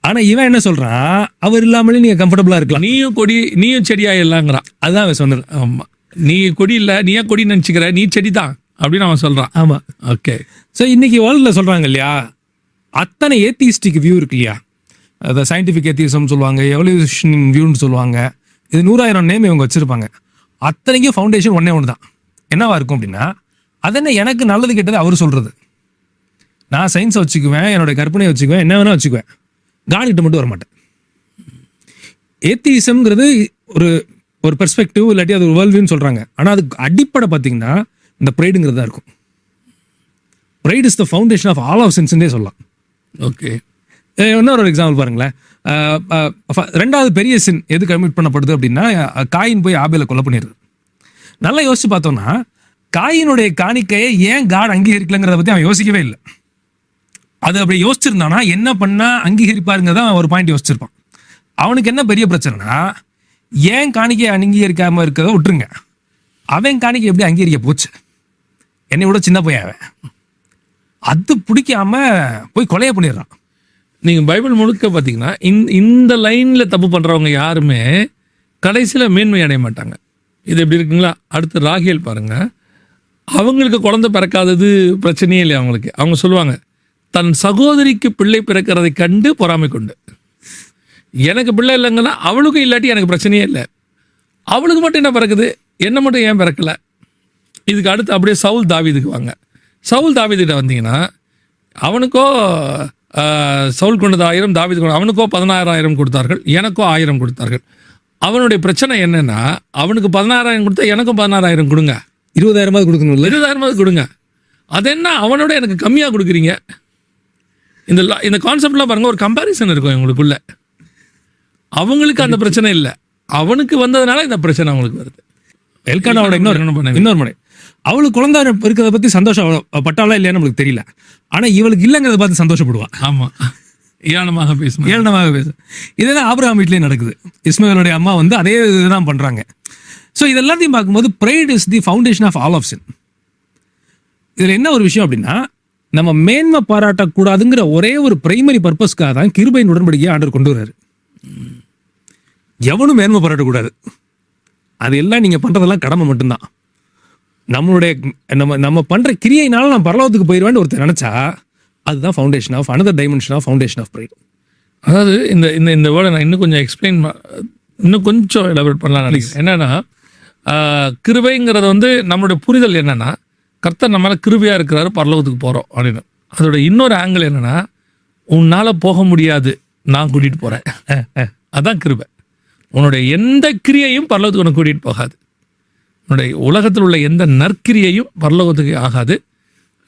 ஆனா இவன் என்ன சொல்றான், அவர் இல்லாமலே நீங்க கம்ஃபர்டபுளா இருக்கலாம், நீயும் கொடி நீயும் செடியா இல்லங்கிறான். அதுதான் அவன் சொன்னது. ஆமா, நீ கொடி இல்ல, நீ ஏன் கொடி நினைச்சுக்கிற, நீ செடி தான் அப்படின்னு அவன் சொல்றான். ஆமா. ஓகே. ஸோ இன்னைக்கு வேர்ல்டில் சொல்றாங்க இல்லையா, அத்தனை ஏத்திஸ்டிக் வியூ இருக்கு இல்லையா, அதை சயின்டிஃபிக் ஏத்திசம் சொல்லுவாங்க, எவல்யூஷன் வியூன்னு சொல்லுவாங்க. இது 100,000 நேம் இவங்க வச்சிருப்பாங்க. அத்தனைக்கும் ஃபவுண்டேஷன் ஒன்னே ஒன்று தான். என்னவா இருக்கும் அப்படின்னா, அதென்ன எனக்கு நல்லது கெட்டது அவர் சொல்றது. நான் சயின்ஸை வச்சுக்குவேன், என்னோட கற்பனையை வச்சுக்குவேன், என்ன வேணா வச்சுக்குவேன், காட்கிட்ட மட்டும் வரமாட்டேன். ஏத்திசம்ங்கிறது ஒரு பெர்ஸ்பெக்டிவ், இல்லாட்டி அது ஒரு வேர்ல்ட் வியூன்னு சொல்றாங்க. ஆனால் அதுக்கு அடிப்படை பார்த்தீங்கன்னா இந்த ப்ரைடுங்கிறது தான் இருக்கும். Pride is the foundation of all of சென்ஸ்னே சொல்லலாம். ஓகே. இன்னொரு எக்ஸாம்பிள் பாருங்களேன். ரெண்டாவது பெரிய சின் எது கமிட் பண்ணப்படுது அப்படின்னா, காயின் போய் ஆபேலை கொலை பண்ணிடுறது. நல்லா யோசிச்சு பார்த்தோம்னா, காயினுடைய காணிக்கையை ஏன் காட் அங்கீகரிக்கலங்கிறத பற்றி அவன் யோசிக்கவே இல்லை. அது அப்படி யோசிச்சிருந்தானா என்ன பண்ணா அங்கீகரிப்பாருங்கிறத அவன் ஒரு பாயிண்ட் யோசிச்சிருப்பான். அவனுக்கு என்ன பெரிய பிரச்சனைனா, ஏன் காணிக்கை அங்கீகரிக்காம இருக்கிறத விட்டுருங்க, அவன் காணிக்கை எப்படி அங்கீகரிக்க போச்சு, என்னை விட சின்ன பையன் அவன், அது பிடிக்காம போய் கொலையை பண்ணிடுறான். நீங்கள் பைபிள் முழுக்க பார்த்தீங்கன்னா இந்த லைனில் தப்பு பண்ணுறவங்க யாருமே கடைசியில் மேன்மை அடைய மாட்டாங்க. இது எப்படி இருக்குங்களா? அடுத்து ராகேல் பாருங்க, அவங்களுக்கு குழந்தை பிறக்காதது பிரச்சனையே இல்லை அவங்களுக்கு. அவங்க சொல்லுவாங்க, தன் சகோதரிக்கு பிள்ளை பிறக்கிறதை கண்டு பொறாமை கொண்டு, எனக்கு பிள்ளை இல்லைங்கன்னா அவளுக்கும் இல்லாட்டி எனக்கு பிரச்சனையே இல்லை, அவளுக்கு மட்டும் என்ன பிறக்குது, என்ன மட்டும் ஏன் பிறக்கலை. இதுக்கு அடுத்து அப்படியே சவுல் தாவீதுக்கு வாங்க. சவுல் தாவீதுகிட்ட வந்தீங்கன்னா, அவனுக்கோ சவுல் கொண்டது 1000, தாவீது கொண்டு அவனுக்கோ 16,000 கொடுத்தார்கள், எனக்கோ 1000 கொடுத்தார்கள். அவனுடைய பிரச்சனை என்னன்னா, அவனுக்கு 16,000 கொடுத்தா எனக்கும் 16,000 கொடுங்க, 20,000 கொடுக்கணும், 20,000 கொடுங்க. அது என்ன அவனோட எனக்கு கம்மியாக கொடுக்குறீங்க? இந்த கான்செப்ட்லாம் பாருங்க, ஒரு கம்பேரிசன் இருக்கும் இவங்களுக்குள்ள. அவங்களுக்கு அந்த பிரச்சனை இல்லை, அவனுக்கு வந்ததுனால இந்த பிரச்சனை அவங்களுக்கு வருது. எல்கானாவோட இன்னொரு முறை அவளுக்கு குழந்தை இருக்கிறத பத்தி சந்தோஷம் பட்டாளா இல்லையான்னு நம்மளுக்கு தெரியல, ஆனா இவளுக்கு இல்லைங்கிறத பார்த்து சந்தோஷப்படுவா. ஆமா, ஏளனமாக பேச. இதெல்லாம் ஆபிரகாம் வீட்லயே நடக்குது. இஸ்மாயிலுடைய அம்மா வந்து அதே இதுதான் பண்றாங்க. ஸோ இது எல்லாத்தையும் பார்க்கும்போது pride is the foundation of all of sin. இதுல என்ன ஒரு விஷயம் அப்படின்னா, நம்ம மேன்மை பாராட்டக்கூடாதுங்கிற ஒரே ஒரு பிரைமரி பர்பஸ்க்காக தான் கிருபையின் உடன்படிக்கையை ஆண்டவர் கொண்டு வர்றாரு. எவனும் மேன்மை பாராட்டக்கூடாது, அது எல்லாம் நீங்க பண்றதெல்லாம் கடமை மட்டும்தான். நம்மளுடைய நம்ம பண்ற கிரியைனால நான் பரலோகத்துக்கு போயிடுவேன்னு ஒருத்தர் நினைச்சா, அதுதான் foundation of another dimension of foundation of pride. அதாவது இந்த வேர்டை நான் இன்னும் கொஞ்சம் எலாபரேட் பண்ணலாம் நினைக்கிறேன். என்னன்னா, கிருபைங்கிறது வந்து நம்மளுடைய புரிதல் என்னன்னா, கர்த்தர் நம்ம மேலே கிருபையா இருக்கிறாரு, பரலோகத்துக்கு போறோம் அப்படின்னு. அதோட இன்னொரு ஆங்கிள் என்னன்னா, உன்னால போக முடியாது, நான் கூட்டிட்டு போறேன், அதான் கிருபை. உன்னுடைய எந்த கிரியையும் பரலோகத்துக்கு உனக்கு கூட்டிட்டு போகாது. உன்னுடைய உலகத்தில் உள்ள எந்த நற்கிரியையும் பரலோகத்துக்கு ஆகாது.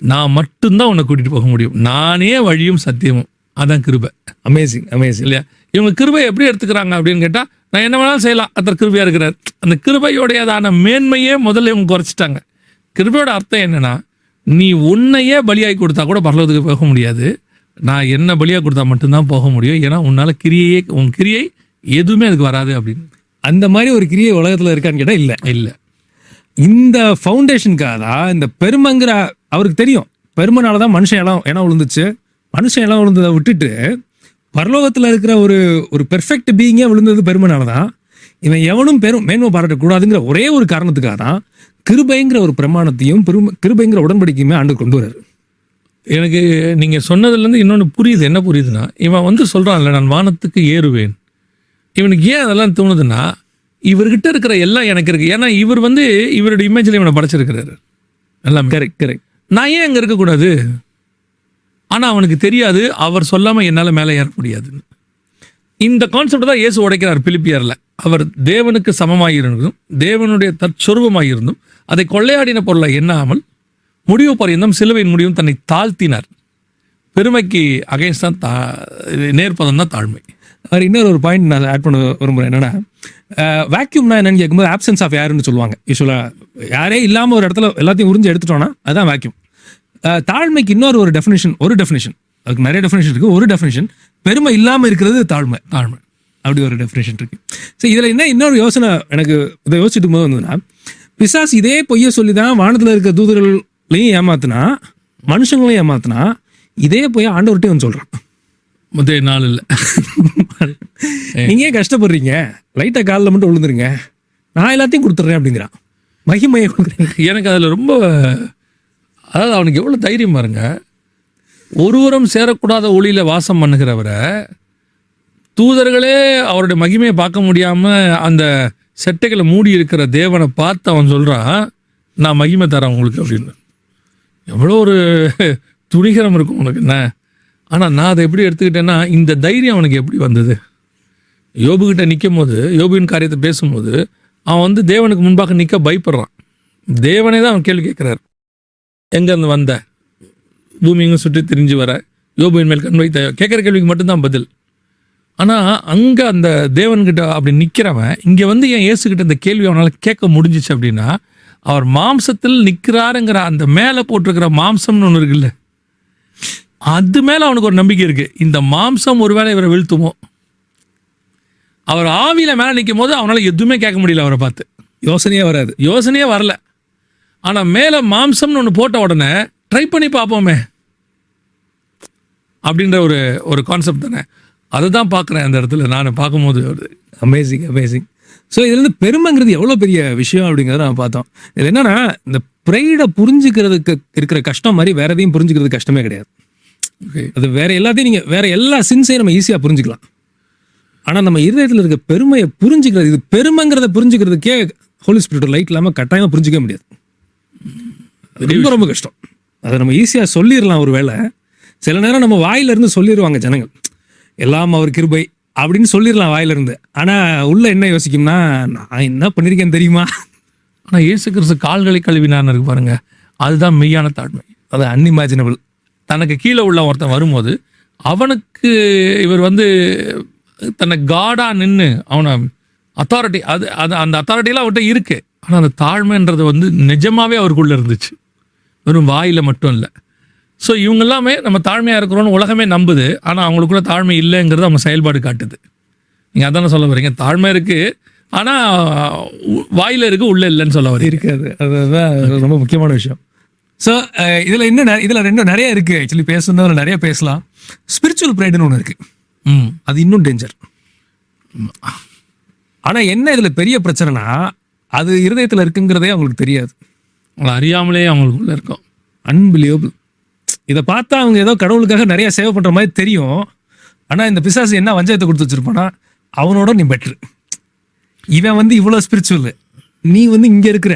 நான் மட்டும்தான் உன்னை கூட்டிட்டு போக முடியும், நானே வழியும் சத்தியமும், அதான் கிருபை. அமேசிங் இல்லையா? இவங்க கிருபையை எப்படி எடுத்துக்கிறாங்க அப்படின்னு கேட்டால், நான் என்ன வேணாலும் செய்யலாம், அத்தர் கிருபையா இருக்கிறார். அந்த கிருபையோடையதான மேன்மையே முதல்ல இவங்க குறைச்சிட்டாங்க. கிருபையோட அர்த்தம் என்னன்னா, நீ உன்னையே பலியாகி கொடுத்தா கூட பரலோகத்துக்கு போக முடியாது, நான் என்ன பலியாக கொடுத்தா மட்டும்தான் போக முடியும். ஏன்னா உன்னால உன் கிரியை எதுவுமே அதுக்கு வராது அப்படின்னு. அந்த மாதிரி ஒரு கிரியை உலகத்தில் இருக்கான்னு கேட்டால் இல்லை. இந்த ஃபவுண்டேஷனுக்காக தான் இந்த பெருமைங்கிற அவருக்கு தெரியும். பெருமைனால தான் மனுஷன் இடம் விழுந்துச்சு. மனுஷன் இடம் விழுந்ததை விட்டுட்டு பரலோகத்தில் இருக்கிற ஒரு பெர்ஃபெக்ட் பீயிங்கே விழுந்தது பெருமைனால தான். இவன் எவனும் மேன்மை பாராட்டக்கூடாதுங்கிற ஒரே ஒரு காரணத்துக்காக தான் கிருபைங்கிற ஒரு பிரமாணத்தையும் கிருபைங்கிற உடன்படிக்கையுமே ஆண்டு கொண்டு வர்றாரு. எனக்கு நீங்கள் சொன்னதுலேருந்து இன்னொன்று புரியுது. என்ன புரியுதுன்னா, இவன் வந்து சொல்கிறான்ல, நான் வானத்துக்கு ஏறுவேன். இவனுக்கு ஏன் அதெல்லாம் தோணுதுன்னா, இவர்கிட்ட இருக்கிற எல்லாம் எனக்கு இருக்கு. ஏன்னா இவர் வந்து இவருடைய இமேஜில் இவனை படைச்சிருக்கிறாரு. எல்லாம் கரெக்ட். நான் ஏன் அங்கே இருக்கக்கூடாது? ஆனால் அவனுக்கு தெரியாது, அவர் சொல்லாமல் என்னால் மேலே ஏற முடியாதுன்னு. இந்த கான்செப்ட் தான் இயேசு உடைக்கிறார் பிலிப்பியரில். அவர் தேவனுக்கு சமமாயிருந்தும் தேவனுடைய தற்சொருவமாயிருந்தும் அதை கொள்ளையாடின பொருளை எண்ணாமல் முடிவு பரியந்தம் சிலுவையின் முடிவும் தன்னை தாழ்த்தினார். பெருமைக்கு அகைன்ஸ்ட் தான் நேர்பதம் தான் தாழ்மை. அவர் இன்னொரு ஒரு பாயிண்ட் நான் ஆட் பண்ண விரும்புகிறேன். என்னன்னா வேக்யூம்னா என்னன்னு கேட்கும்போது ஆப்சன்ஸ் ஆஃப் ஏர்னு சொல்லுவாங்க. யூஸ்வலாக யாரே இல்லாமல் ஒரு இடத்துல எல்லாத்தையும் உறிஞ்சு எடுத்துட்டோம்னா அதுதான் வேக்யூம். தாழ்மைக்கு இன்னொரு ஒரு டெஃபினேஷன் அதுக்கு நிறைய டெஃபினேஷன் இருக்குது. ஒரு டெஃபினேஷன் பெருமை இல்லாமல் இருக்கிறது தாழ்மை. அப்படி ஒரு டெஃபினேஷன் இருக்கு. ஸோ இதில் என்ன இன்னொரு யோசனை எனக்கு இதை யோசிச்சுட்டு போது வந்ததுன்னா, பிசாஸ் இதே பொய்ய சொல்லி தான் வானத்தில் இருக்க தூதர்களையும் ஏமாத்தினா மனுஷங்களையும் ஏமாத்தினா இதே போய் ஆண்டவர்கிட்டே வந்து சொல்கிறான். முதே நாள் இல்லை, நீங்க ஏன் கஷ்டப்படுறீங்க, லைட்டாக காலில் மட்டும் விழுந்துருங்க, நான் எல்லாத்தையும் கொடுத்துட்றேன் அப்படிங்கிறான். மகிமையை கொடுக்குறேன். எனக்கு அதில் ரொம்ப, அதாவது அவனுக்கு எவ்வளோ தைரியம் பாருங்க. ஒருவரும் சேரக்கூடாத ஒளியில் வாசம் பண்ணுகிறவரை தூதர்களே அவருடைய மகிமையை பார்க்க முடியாமல் அந்த செட்டைகளை மூடி இருக்கிற தேவனை பார்த்து அவன் சொல்கிறான், நான் மகிமை தரேன் உங்களுக்கு அப்படின்னு. எவ்வளோ ஒரு துணிகரம் இருக்கும் உனக்கு என்ன. ஆனால் நான் அதை எப்படி எடுத்துக்கிட்டேன்னா, இந்த தைரியம் அவனுக்கு எப்படி வந்தது? யோபுக்கிட்ட நிற்கும் போது, யோபுவின் காரியத்தை பேசும்போது அவன் வந்து தேவனுக்கு முன்பாக நிற்க பயப்படுறான். தேவனே தான் அவன் கேள்வி கேட்குறாரு, எங்கேருந்து வந்த, பூமி இங்கே சுற்றி திரிஞ்சு வர, யோபுவின் மேல் கண் வைத்த, கேட்குற கேள்விக்கு மட்டும்தான் பதில். ஆனால் அங்கே அந்த தேவன்கிட்ட அப்படி நிற்கிறவன் இங்கே வந்து என் இயேசுக்கிட்ட இந்த கேள்வி அவனால் கேட்க முடிஞ்சிச்சு அப்படின்னா, அவர் மாம்சத்தில் நிற்கிறாருங்கிற அந்த மேலே போட்டிருக்கிற மாம்சம்னு ஒன்று இருக்குல்ல, அது மேலே அவனுக்கு ஒரு நம்பிக்கை இருக்குது. இந்த மாம்சம் ஒருவேளை இவரை வீழ்த்துமோ. அவர் ஆவியில் மேலே நிற்கும் போது அவனால் எதுவுமே கேட்க முடியல, அவரை பார்த்து யோசனையே வரல. ஆனால் மேலே மாம்சம்னு ஒன்று போட்ட உடனே ட்ரை பண்ணி பார்ப்போமே அப்படின்ற ஒரு கான்செப்ட் தானே. அதை தான் பார்க்குறேன் அந்த இடத்துல நான் பார்க்கும்போது. அமேசிங். ஸோ இதுலேருந்து பெருமைங்கிறது எவ்வளோ பெரிய விஷயம் அப்படிங்கிறத நான் பார்த்தோம். இது என்னன்னா, இந்த ப்ரைடை புரிஞ்சுக்கிறதுக்கு இருக்கிற கஷ்டம் மாதிரி வேற எதையும் புரிஞ்சுக்கிறது கஷ்டமே கிடையாது. அது வேற எல்லாத்தையும் நீங்கள் வேற எல்லா சின்ஸையும் நம்ம ஈஸியாக புரிஞ்சுக்கலாம். ஆனால் நம்ம இருதயத்தில் இருக்க பெருமையை புரிஞ்சுக்கிறது, இது பெருமைங்கிறத புரிஞ்சுக்கிறதுக்கே ஹோலி ஸ்பிரிட் லைட் இல்லாமல் கட்டாயமாக புரிஞ்சிக்க முடியாது. ரொம்ப ரொம்ப கஷ்டம். அதை நம்ம ஈஸியாக சொல்லிடலாம். ஒரு வேளை சில நேரம் நம்ம வாயிலிருந்து சொல்லிடுவாங்க ஜனங்கள், எல்லாம் அவர் கிருபை அப்படின்னு சொல்லிடலாம் வாயிலிருந்து. ஆனால் உள்ள என்ன யோசிக்கும்னா, நான் என்ன பண்ணியிருக்கேன் தெரியுமா. ஆனால் இயேசு கிறிஸ்து கால்களை கழுவினான்னு இருக்கு பாருங்க, அதுதான் மெய்யான தாழ்மை. அது அன்இமேஜினபிள். தனக்கு கீழே உள்ள ஒருத்தன் வரும்போது அவனுக்கு இவர் வந்து தன்னை காடாக நின்று அவனை அத்தாரிட்டி, அது அந்த அத்தாரிட்டியெல்லாம் அவர்கிட்ட இருக்கு. ஆனால் அந்த தாழ்மைன்றது வந்து நிஜமாகவே அவருக்குள்ளே இருந்துச்சு, வெறும் வாயில் மட்டும் இல்லை. ஸோ இவங்க எல்லாமே நம்ம தாழ்மையாக இருக்கிறோன்னு உலகமே நம்புது, ஆனால் அவங்களுக்குள்ள தாழ்மை இல்லைங்கிறது அவங்க செயல்பாடு காட்டுது. நீங்கள் அதானே சொல்ல வரீங்க, தாழ்மை இருக்குது ஆனால் வாயில் இருக்குது உள்ளே இல்லைன்னு சொல்ல வரீங்க. இருக்காது. அதுதான் ரொம்ப முக்கியமான விஷயம். ஸோ இதில் இன்னும் நிறைய இருக்குது. ஆக்சுவலி பேசுனதில் நிறைய பேசலாம். ஸ்பிரிச்சுவல் ப்ரைடுன்னு ஒன்று இருக்குது. அது இன்னும் டேஞ்சர். ஆனால் என்ன இதில் பெரிய பிரச்சனைனா, அது இருதயத்தில் இருக்குங்கிறதே அவங்களுக்கு தெரியாது. அவங்களை அறியாமலே அவங்களுக்குள்ள இருக்கும். அன்பிலியபிள். இதை பார்த்தா அவங்க ஏதோ கடவுளுக்காக நிறைய சேவை பண்ணுற மாதிரி தெரியும். ஆனால் இந்த பிசாசு என்ன வஞ்சகத்தை கொடுத்து வச்சிருப்பானா, அவனோட நீ பெட்ரு, இவன் வந்து இவ்வளோ ஸ்பிரிச்சுவல், நீ வந்து இங்கே இருக்கிற,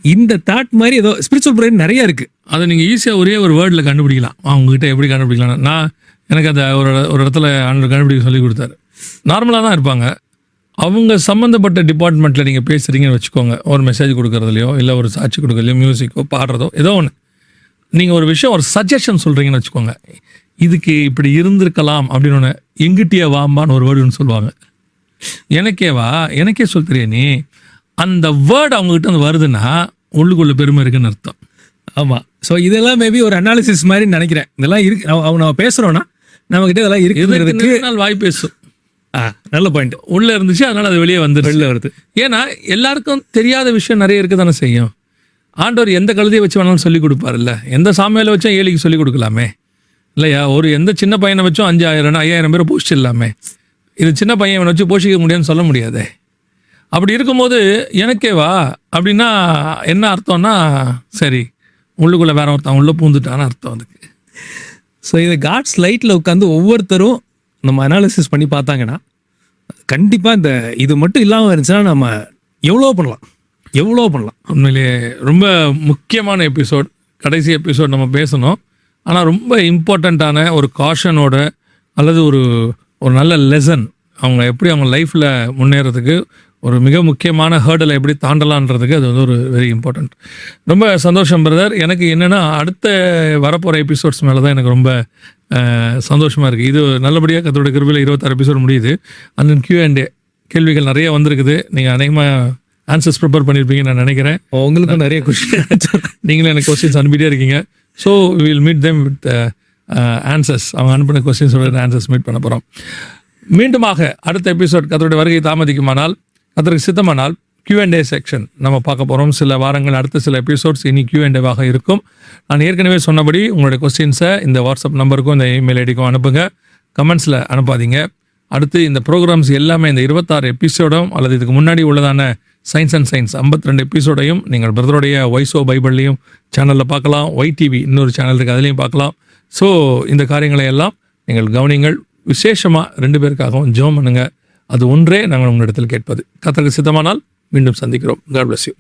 இந்த தாட் மாதிரி ஏதோ ஸ்பிரிச்சுவல் பிரைன் நிறைய இருக்குது. அதை நீங்கள் ஈஸியாக ஒரே ஒரு வேர்டில் கண்டுபிடிக்கலாம். அவங்ககிட்ட எப்படி கண்டுபிடிக்கலாம்? எனக்கு அதை ஒரு இடத்துல கண்டுபிடிக்க சொல்லி கொடுத்தாரு. நார்மலாக தான் இருப்பாங்க. அவங்க சம்மந்தப்பட்ட டிபார்ட்மெண்ட்டில் நீங்கள் பேசுகிறீங்கன்னு வச்சுக்கோங்க, ஒரு மெசேஜ் கொடுக்குறதுலையோ இல்லை ஒரு சாட்சி கொடுக்குறதுலையோ, மியூசிக்கோ பாடுறதோ ஏதோ ஒன்று, நீங்கள் ஒரு விஷயம் ஒரு சஜஷன் சொல்கிறீங்கன்னு வச்சுக்கோங்க, இதுக்கு இப்படி இருந்திருக்கலாம் அப்படின்னு ஒன்று, எங்கிட்டியே வாம்பான்னு ஒரு வேர்டு ஒன்று சொல்லுவாங்க. எனக்கே சொல்ல தெரியும். நீ அந்த வேர்டு அவங்ககிட்ட வந்து வருதுன்னா உள்ளுக்குள்ள பெருமை இருக்குன்னு அர்த்தம். ஆமாம். ஸோ இதெல்லாம் மேபி ஒரு அனாலிசிஸ் மாதிரி நினைக்கிறேன். இதெல்லாம் இருக்கு, நம்ம பேசுகிறோன்னா நம்மக்கிட்ட இதெல்லாம் இருக்கிறதுக்கு நாள் வாய் பேசும். நல்ல பாயிண்ட். உள்ளே இருந்துச்சு, அதனால் அது வெளியே வருது. ஏன்னா எல்லாருக்கும் தெரியாத விஷயம் நிறைய இருக்க தானே செய்யும். ஆண்டவர் எந்த கழுதையை வச்சு வேணாலும் சொல்லிக் கொடுப்பாருல்ல, எந்த சாமியால வச்சும் ஏழைக்கு சொல்லிக் கொடுக்கலாமே இல்லையா? எந்த சின்ன பையனை வச்சும் 5,000 பேரை போஷிச்சிடலாமே. இது சின்ன பையன் இவனை வச்சு போஷிக்க முடியாதுன்னு சொல்ல முடியாதே. அப்படி இருக்கும்போது எனக்கேவா அப்படின்னா என்ன அர்த்தம்னா, சரி உள்ளுக்குள்ளே வேற ஒருத்தன் உள்ளே பூந்துட்டான்னு அர்த்தம் அதுக்கு. ஸோ இதை காட்ஸ் லைட்டில் உட்காந்து ஒவ்வொருத்தரும் நம்ம அனாலிசிஸ் பண்ணி பார்த்தாங்கன்னா கண்டிப்பாக இது மட்டும் இல்லாமல் இருந்துச்சுன்னா நம்ம எவ்வளோ பண்ணலாம். உண்மையிலேயே ரொம்ப முக்கியமான எபிசோட், கடைசி எபிசோட் நம்ம பேசணும். ஆனால் ரொம்ப இம்பார்ட்டண்ட்டான ஒரு காஷனோட அல்லது ஒரு நல்ல லெசன், அவங்க எப்படி அவங்க லைஃப்பில் முன்னேறதுக்கு ஒரு மிக முக்கியமான ஹேர்டலை எப்படி தாண்டலான்றதுக்கு அது வந்து ஒரு வெரி இம்பார்ட்டண்ட். ரொம்ப சந்தோஷம் பிரதர். எனக்கு என்னென்னா அடுத்த வரப்போகிற எபிசோட்ஸ் மேலே தான் எனக்கு ரொம்ப சந்தோஷமாக இருக்குது. இது நல்லபடியாக கர்த்தருடைய கிருபையில் 26 எபிசோட் முடியுது. அந்த Q&A கேள்விகள் நிறைய வந்திருக்குது. நீங்கள் அநேகமாக ஆன்சர்ஸ் ப்ரிப்பேர் பண்ணியிருப்பீங்கன்னு நான் நினைக்கிறேன். உங்களுக்கும் நிறைய கொஸ்டின் நீங்களும் எனக்கு கொஸ்டின்ஸ் அனுப்பிட்டே இருக்கீங்க. So will meet them with answers. அவங்க அனுப்பின கொஸ்டின்ஸோட ஆன்சர்ஸ் மீட் பண்ண போகிறோம். மீண்டுமாக அடுத்த எபிசோட் கர்த்தருடைய வருகை தாமதிக்குமானால், கர்த்தருக்கு சித்தமானால் Q&A செக்ஷன் நம்ம பார்க்க போகிறோம். சில வாரங்கள் அடுத்த சில எபிசோட்ஸ் இனி Q&Aவாக இருக்கும். நான் ஏற்கனவே சொன்னபடி உங்களுடைய கொஸ்டின்ஸை இந்த வாட்ஸ்அப் நம்பருக்கும் இந்த இமெயில் ஐடிக்கும் அனுப்புங்க. கமெண்ட்ஸில் அனுப்பாதீங்க. அடுத்து இந்த ப்ரோக்ராம்ஸ் எல்லாமே இந்த 26 எபிசோடும் அல்லது இதுக்கு முன்னாடி உள்ளதான சயின்ஸ் அண்ட் சயின்ஸ் 52 எபிசோடையும் நீங்கள் பிரதருடைய வைசோ பைபிள்லையும் சேனலில் பார்க்கலாம். YTV இன்னொரு சேனல் இருக்குது, அதுலேயும் பார்க்கலாம். ஸோ இந்த காரியங்களை எல்லாம் நீங்கள் கவனிங்கள். விசேஷமாக 2 பேருக்காகவும் ஜெபம் பண்ணுங்க. அது ஒன்றே நாங்கள் உங்களிடத்தில் கேட்பது. கர்த்தருக்கு சித்தமானால் மீண்டும் சந்திக்கிறோம். God bless you.